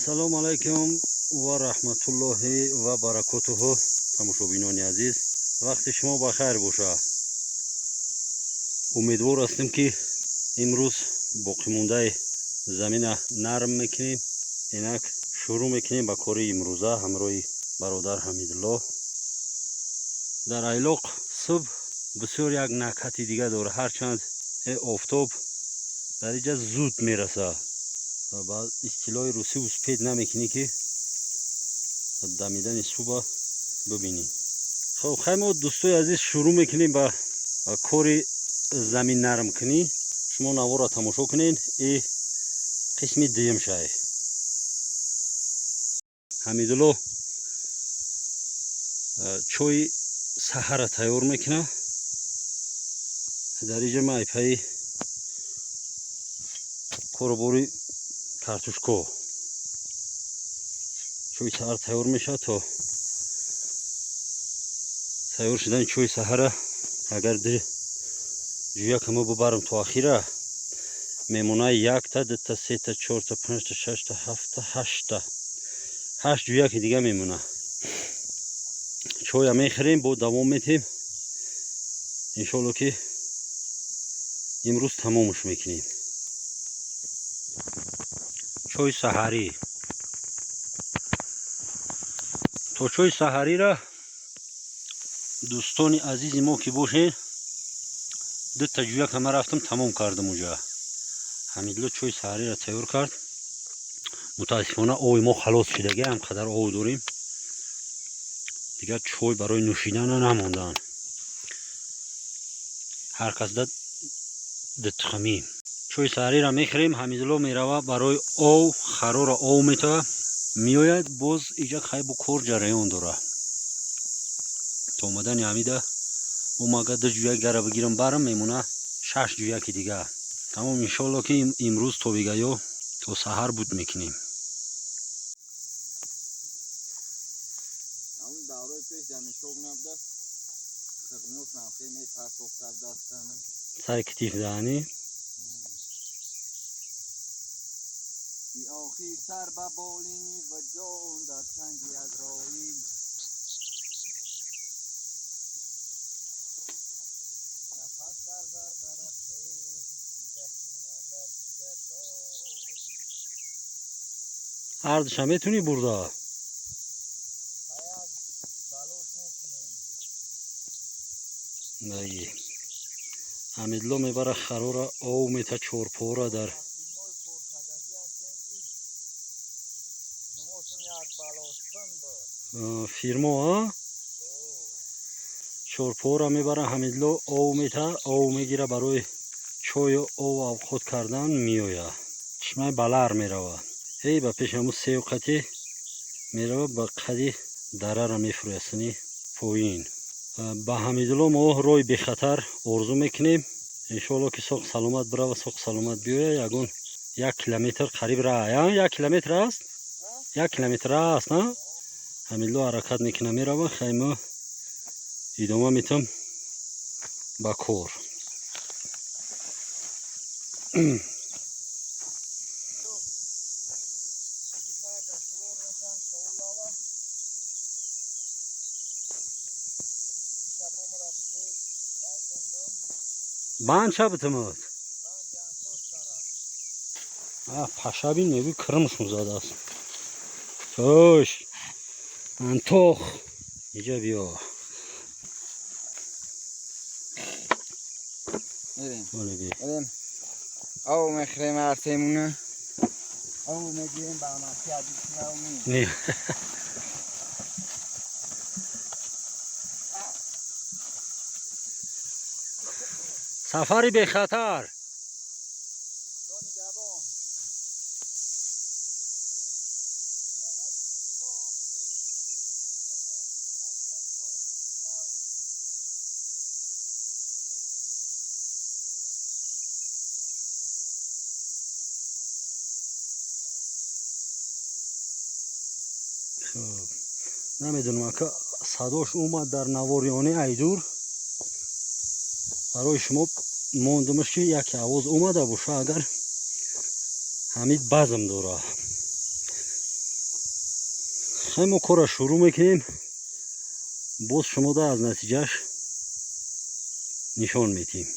Assalomu alaykum va rahmatullohi va barakatuhu. Тамошобинони азиз, вақти шумо бахайр боша. Умедвор ҳастем ки имрӯз боқимондаи замина нарм мекунем. Инак шурӯъ мекунем ба кори имрӯза ҳамроҳи бародар Ҳамидулло. Дар айлоқ субҳ бисёр як накҳати дига дора, ҳарчанд офтоб дар инҷа зуд мераса. Ба истилоҳи русӣ успед намекунӣ ки дамидани субҳ бибинем. خب خیلی ما دوستای عزیز شروع میکنیم با کاری زمین نرم کنی. شما نوار را تماشا کنین. این قسم دیم شای حمیدالله چای سحر را تیار میکنه. در اینجا ما پای کارباری کارتوشکا چای سحر تیار میشه. تا تیار شدن چای سحر اگر جویا که ما ببرم تو آخیره میمونه 1 تا 2 تا 3 تا 4 تا 5 تا 6 تا 7 تا 8 تا 8 جویا که دیگه میمونه. چای میخریم با دوام میتیم انشالله که امروز تمامش میکنیم. چای سحری. تو چای سحری را دوستان عزیز ما که باشین 2 تا جویا که من رفتم تمام کردم اونجا. حمیدالله چای سحری را تیار کرد. متاسفانه آب ما خلاص شده، هم قدر آب داریم دیگر چای برای نوشیدن نماندن. هر کس ده تخمیم چای سحری را میخریم. حمیدالله میروه برای آب خرار آب میتوه میآید. باز اینجا خیلی با کار جریان داره. تا اومدن حمیده با مگه 2 جویا گره بگیرم برم میمونه 6 جویا که دیگه تمام. انشالله که امروز تا بگه تا سحر بود میکنیم. اون دوره پیش زمین شوق نبوده خبنوش نخی می پرتوک کرده هستن سر کتیف دهنی بی آخی سر به بالینی و جان در چنگی از رایین نفس در زرزر خیز جسیمه در دیگر داری هردش هم میتونی برده. باید بلوش میکنیم. بایی حمیدالله میبره خرار آو میته 4 پا در فیلمای کورکدگی هستیم که نموشون یک بلوش کن بود فیرما ها 4 پا را میبره حمیدالله آو میته آو میگیره برای چای و آو اوقات کردن میآید. چشمه بلر میروه. ای با پیش همون 3 وقتی میروه با قدی دره را میفرویستنی پایین. با حمیدالله ما روی بی خطر آرزو میکنیم انشالله که ساق سلامت بره و ساق سلامت بیاید. یگون 1 کیلومتر قریب راه 1 کیلومتر است. 1 کیلومتر است نه. حمیدالله حرکت میکنه میروه. خیلی ادامه میتم با کار. بند شب تمت پشبین میگوی کرمشون زده است. توش انتوخ اینجا بیا. بریم او میخریم ارتیمونه او میگیریم با اماسی عدیسی او میم سفری به خطر. نمیدونم که صداش اومد در نواریانه ایدور برای شما موندمش که یک آواز اومده باشه. اگر حمید بزم داره خیلی ما کار را شروع میکنیم، باز شما دا از نتیجهش نشان میتیم.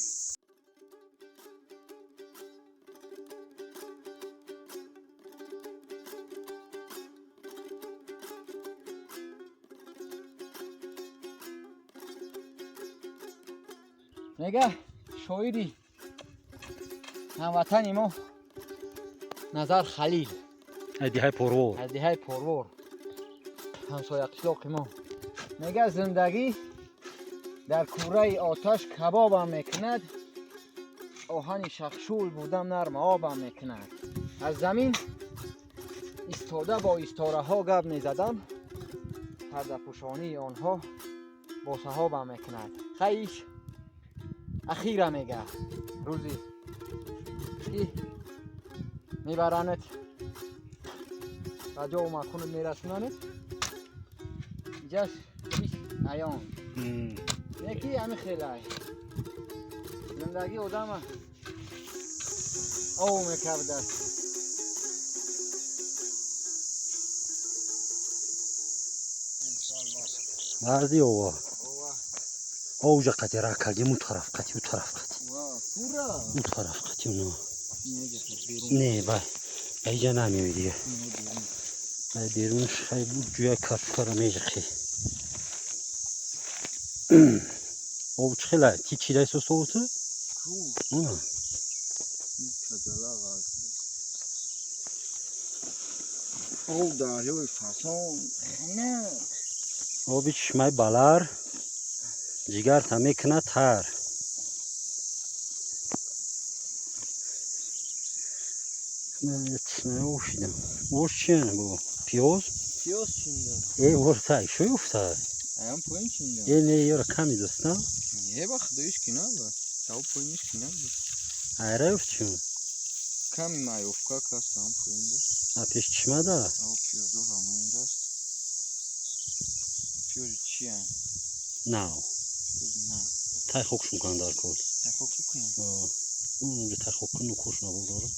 نگه شاعری هموطن ما نظر خلیل ادیهای پروار ادیهای پروار همسایه قشلاق ما میگه زندگی در کوره آتش کبابم میکند، آهن شخشول بودم نرم آبم میکند. از زمین ایستاده با استاره ها گپ میزدم، پرده پوشانی آنها با صحابم میکند. خیش اخیره میگه روزی که میبرنت و جا و مکونت میرسوننت اینجاش ایان یکی همین خیلی های زندگی آدم او میکرده است. مردی آوا اوجا قطی را کردی اون طرف قطی اون طرف قطی اون طرف قطی اونو نه بای ایجا نمیوی دیگه بای بیرونش خیلی بود جویا کارت کارا میجه خیلی او چه خیلی تی چی دایست و صوتو؟ اونه او دریای فسان نه آبی چشمای بلر جگر تا میکنه تر. من چشمای اوشیدم اوش چیه نه بابا؟ پیاز؟ پیاز چیندم ای ورتای شوی افتاد ایام پایین چیندم ای نه یارو کمی دستم یه وقت دویش که نبود او پایینش که نبود ایره افت چون کمی مایوفکا کست هم پایین دست پیش چشمه ده او پیازو همون دست پیاز چی هم؟ نه پیاز نه تای خوکش میکنن در کل تخوک شو کنیم اون تای خوک کنو کش نبود داره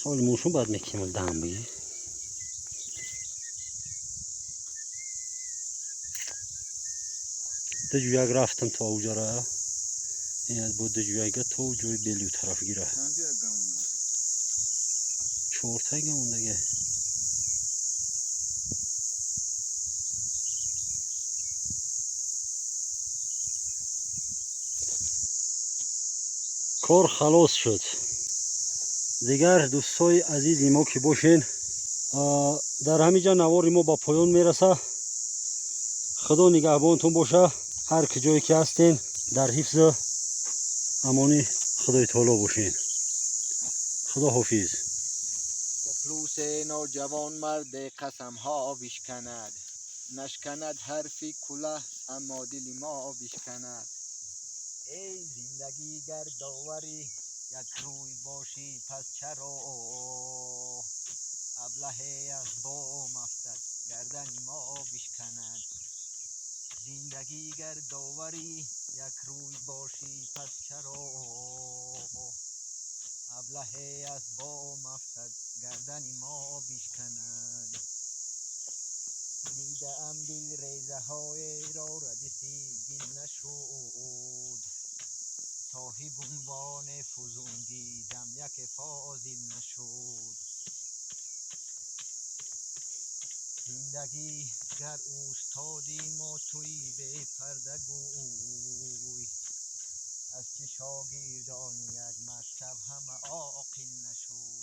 حال موشون باید میکنیم دم بگی ده جویگ رفتم تا اوجا را این بود ده جویگه تا جوی بلیو طرف گیره چند جای گمون بود 4 تای گمون دیگه کار خلاص شد دیگر دوستای عزیزی ما که باشین در همینجا نوار ما با پایان میرسه. خدا نگهبانتون باشه. هر جایی که هستین در حفظ امانی خدای تعالی باشین. خدا حافظ. پلوس نوجوان مرد قسم ها بشکند، نشکند حرفی کله اما دل ما بشکند. ای زندگی گر داوری یک روی باشی پس چرا ابله از بام افتد گردن ما بشکند. زندگی گر داوری یک روی باشی پس چرا ابله از بام افتد گردن ما بشکند. دیده ام دل ریزه های را ردیسی دل نشد، صاحب عنوان فزون دیدم یک فاضل نشد. زندگی گر اوستادی ما توی به پرده گوی، از چه شاگردان یک مکتب همه عاقل نشد.